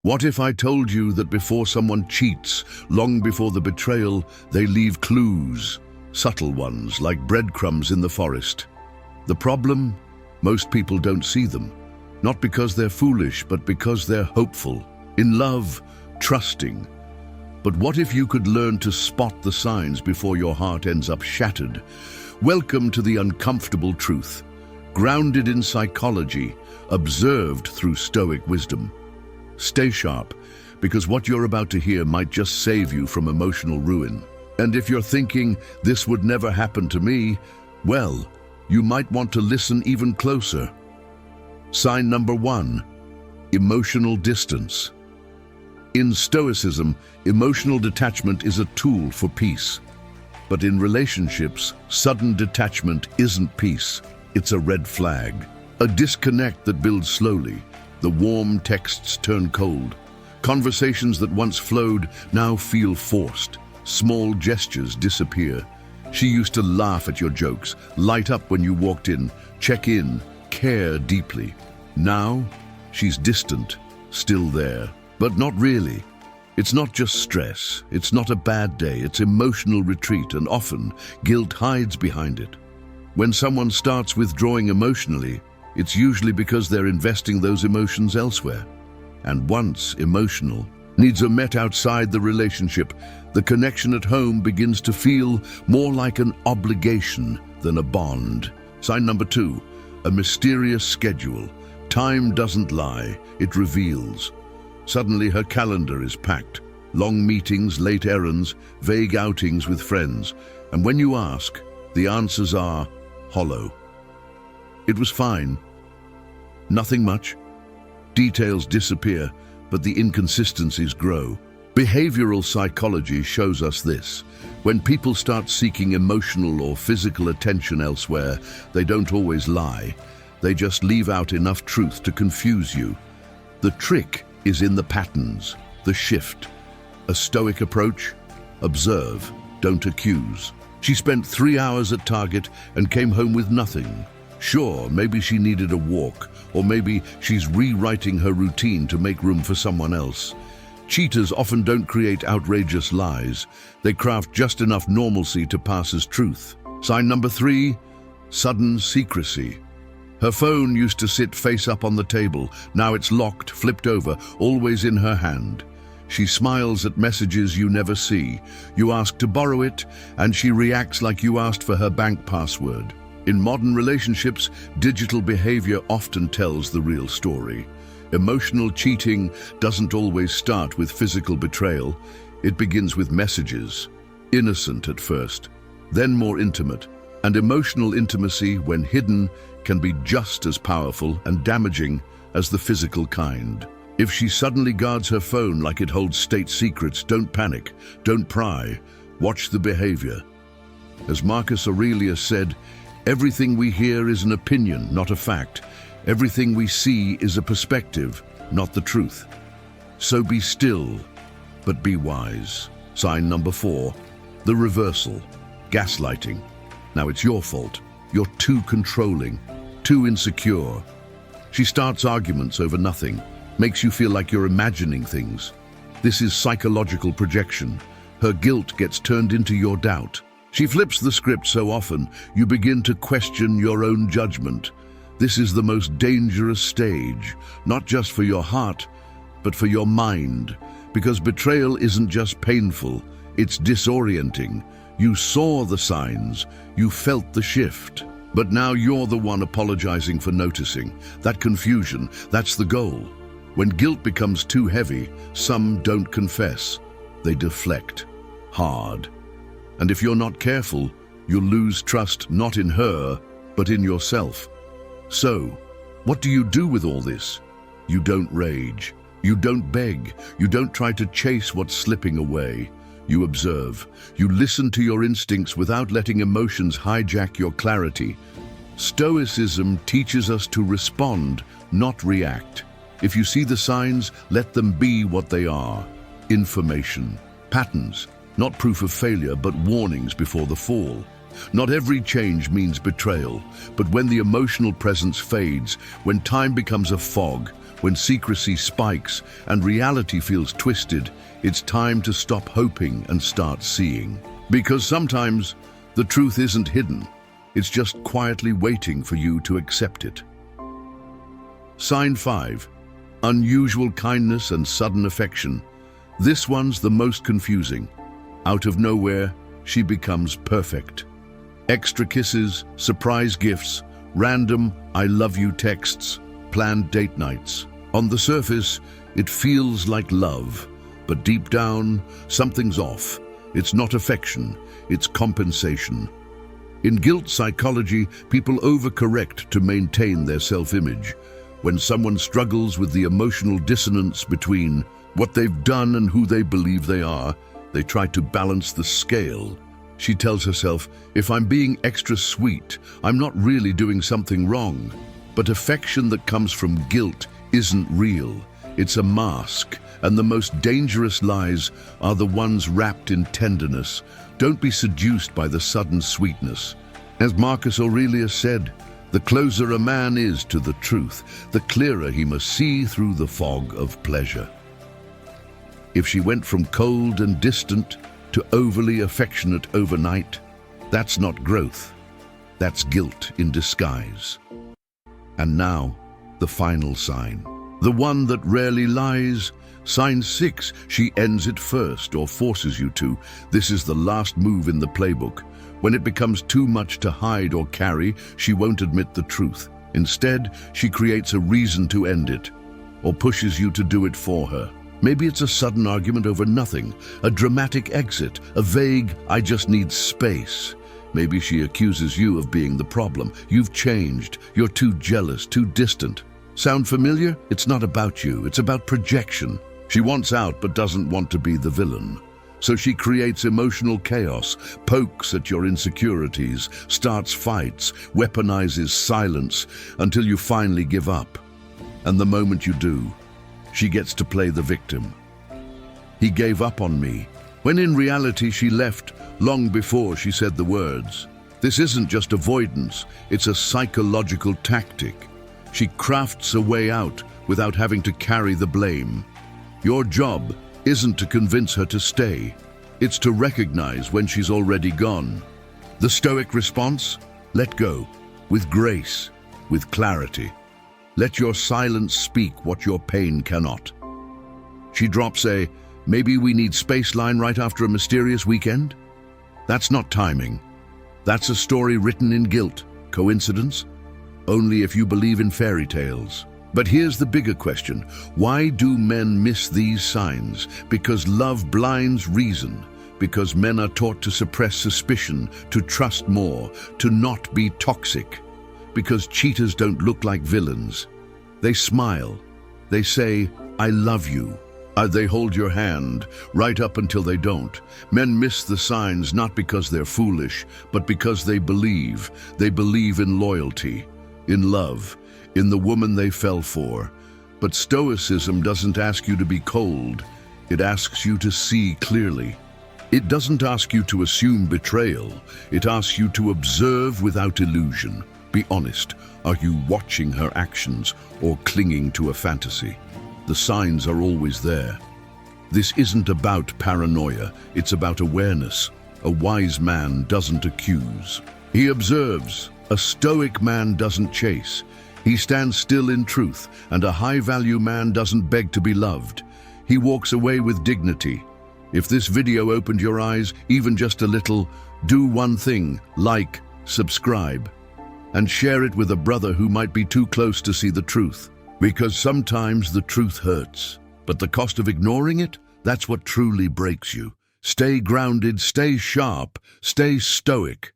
What if I told you that before someone cheats, long before the betrayal, they leave clues, subtle ones like breadcrumbs in the forest? The problem? Most people don't see them. Not because they're foolish, but because they're hopeful, in love, trusting. But what if you could learn to spot the signs before your heart ends up shattered? Welcome to the uncomfortable truth, grounded in psychology, observed through Stoic wisdom. Stay sharp, because what you're about to hear might just save you from emotional ruin. And if you're thinking, this would never happen to me, well, you might want to listen even closer. Sign number 1, emotional distance. In Stoicism, emotional detachment is a tool for peace. But in relationships, sudden detachment isn't peace. It's a red flag. A disconnect that builds slowly. The warm texts turn cold. Conversations that once flowed now feel forced. Small gestures disappear. She used to laugh at your jokes, light up when you walked in, check in, care deeply. Now, she's distant, still there, but not really. It's not just stress, it's not a bad day, it's emotional retreat, and often guilt hides behind it. When someone starts withdrawing emotionally, it's usually because they're investing those emotions elsewhere. And once emotional, needs are met outside the relationship, the connection at home begins to feel more like an obligation than a bond. Sign number 2, a mysterious schedule. Time doesn't lie, it reveals. Suddenly her calendar is packed. Long meetings, late errands, vague outings with friends. And when you ask, the answers are hollow. It was fine. Nothing much. Details disappear, but the inconsistencies grow. Behavioral psychology shows us this. When people start seeking emotional or physical attention elsewhere, they don't always lie. They just leave out enough truth to confuse you. The trick is in the patterns, the shift. A Stoic approach? Observe, don't accuse. She spent 3 hours at Target and came home with nothing. Sure, maybe she needed a walk, or maybe she's rewriting her routine to make room for someone else. Cheaters often don't create outrageous lies. They craft just enough normalcy to pass as truth. Sign number 3, sudden secrecy. Her phone used to sit face up on the table. Now it's locked, flipped over, always in her hand. She smiles at messages you never see. You ask to borrow it, and she reacts like you asked for her bank password. In modern relationships, digital behavior often tells the real story. Emotional cheating doesn't always start with physical betrayal. It begins with messages. Innocent at first, then more intimate. And emotional intimacy, when hidden, can be just as powerful and damaging as the physical kind. If she suddenly guards her phone like it holds state secrets, don't panic, don't pry, watch the behavior. As Marcus Aurelius said, everything we hear is an opinion, not a fact. Everything we see is a perspective, not the truth. So be still, but be wise. Sign number 4, the reversal, gaslighting. Now it's your fault. You're too controlling, too insecure. She starts arguments over nothing, makes you feel like you're imagining things. This is psychological projection. Her guilt gets turned into your doubt. She flips the script so often, you begin to question your own judgment. This is the most dangerous stage, not just for your heart, but for your mind. Because betrayal isn't just painful, it's disorienting. You saw the signs, you felt the shift. But now you're the one apologizing for noticing. That confusion, that's the goal. When guilt becomes too heavy, some don't confess. They deflect, hard. And if you're not careful, you'll lose trust not in her, but in yourself. So, what do you do with all this? You don't rage. You don't beg. You don't try to chase what's slipping away. You observe. You listen to your instincts without letting emotions hijack your clarity. Stoicism teaches us to respond, not react. If you see the signs, let them be what they are. Information, patterns, not proof of failure, but warnings before the fall. Not every change means betrayal, but when the emotional presence fades, when time becomes a fog, When secrecy spikes and reality feels twisted, it's time to stop hoping and start seeing. Because sometimes the truth isn't hidden. It's just quietly waiting for you to accept it. Sign 5. Unusual kindness and sudden affection. This one's the most confusing. Out of nowhere, she becomes perfect. Extra kisses, surprise gifts, random "I love you" texts, planned date nights. On the surface, it feels like love, but deep down, something's off. It's not affection, it's compensation. In guilt psychology, people overcorrect to maintain their self-image. When someone struggles with the emotional dissonance between what they've done and who they believe they are, they try to balance the scale. She tells herself, if I'm being extra sweet, I'm not really doing something wrong. But affection that comes from guilt isn't real. It's a mask, and the most dangerous lies are the ones wrapped in tenderness. Don't be seduced by the sudden sweetness. As Marcus Aurelius said, the closer a man is to the truth, the clearer he must see through the fog of pleasure. If she went from cold and distant to overly affectionate overnight, that's not growth. That's guilt in disguise. And now, the final sign. The one that rarely lies. Sign 6, she ends it first or forces you to. This is the last move in the playbook. When it becomes too much to hide or carry, she won't admit the truth. Instead, she creates a reason to end it, or pushes you to do it for her. Maybe it's a sudden argument over nothing, a dramatic exit, a vague "I just need space." Maybe she accuses you of being the problem. You've changed, you're too jealous, too distant. Sound familiar? It's not about you, it's about projection. She wants out but doesn't want to be the villain. So she creates emotional chaos, pokes at your insecurities, starts fights, weaponizes silence until you finally give up. And the moment you do, she gets to play the victim. He gave up on me, when in reality she left long before she said the words. This isn't just avoidance, it's a psychological tactic. She crafts a way out without having to carry the blame. Your job isn't to convince her to stay. It's to recognize when she's already gone. The Stoic response? Let go, with grace, with clarity. Let your silence speak what your pain cannot. She drops a, "Maybe we need space" line right after a mysterious weekend? That's not timing. That's a story written in guilt. Coincidence? Only if you believe in fairy tales. But here's the bigger question. Why do men miss these signs? Because love blinds reason. Because men are taught to suppress suspicion, to trust more, to not be toxic. Because cheaters don't look like villains. They smile. They say, "I love you." They hold your hand, right up until they don't. Men miss the signs not because they're foolish, but because they believe. They believe in loyalty, in love, in the woman they fell for. But Stoicism doesn't ask you to be cold. It asks you to see clearly. It doesn't ask you to assume betrayal. It asks you to observe without illusion. Be honest. Are you watching her actions or clinging to a fantasy? The signs are always there. This isn't about paranoia. It's about awareness. A wise man doesn't accuse. He observes. A stoic man doesn't chase. He stands still in truth, and a high-value man doesn't beg to be loved. He walks away with dignity. If this video opened your eyes, even just a little, do one thing: like, subscribe, and share it with a brother who might be too close to see the truth. Because sometimes the truth hurts, but the cost of ignoring it, that's what truly breaks you. Stay grounded, stay sharp, stay stoic.